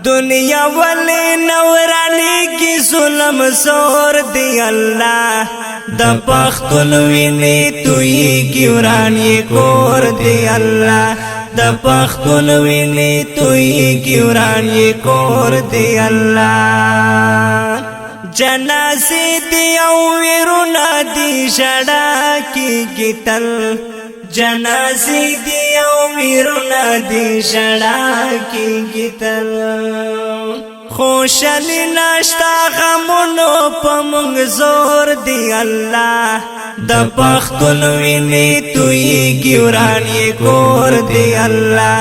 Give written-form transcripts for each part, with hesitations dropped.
دنیا ولی نورانی کی ظلم سور دی اللہ د پختون ویني توی کی ورانی کور دی اللہ د پختون ویني توی کی ورانی کور دی اللہ جنازې دی او ویرونه دی شړا کی گتل جنازې دی او ویرونه دی شړا کی گتل خوشالی ناشتا غمونو په مونږ زور دی الله د پختون ویني توی کی ورانی کور دی الله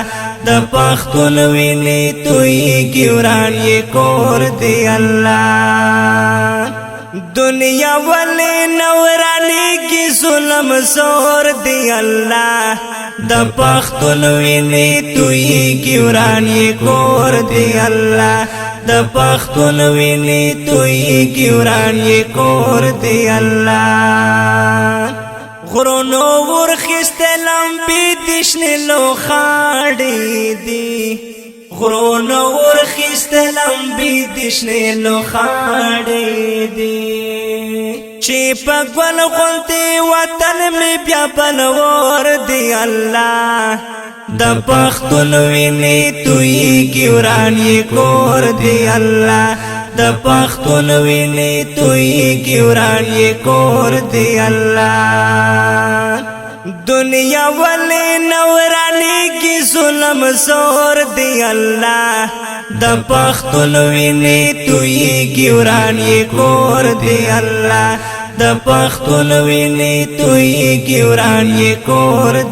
د پختون ویني توی کی ورانی کور دی الله دنیا ولی نورانی کی ظلم سور دی اللہ د پختون ویني توی کی ورانی کور دی اللہ د پختون ویني توی کی ورانی کور دی اللہ غرونو ورخستلم بی دشن لو خاڑی دی غرونو ورخستلم بی دشن لو خاڑی دی چی پگول غلطی وطن می بیا بلور دی اللہ د پختون ویني توی کی ورانی کور دی اللہ د پختون ویني توی کی ورانی کور دی اللہ دنیا ولی نورانی کی ظلم سور دی اللہ د پختون ویني توی کی ورانی کور دی اللہ د پختون ویني توی کی ورانی کور دی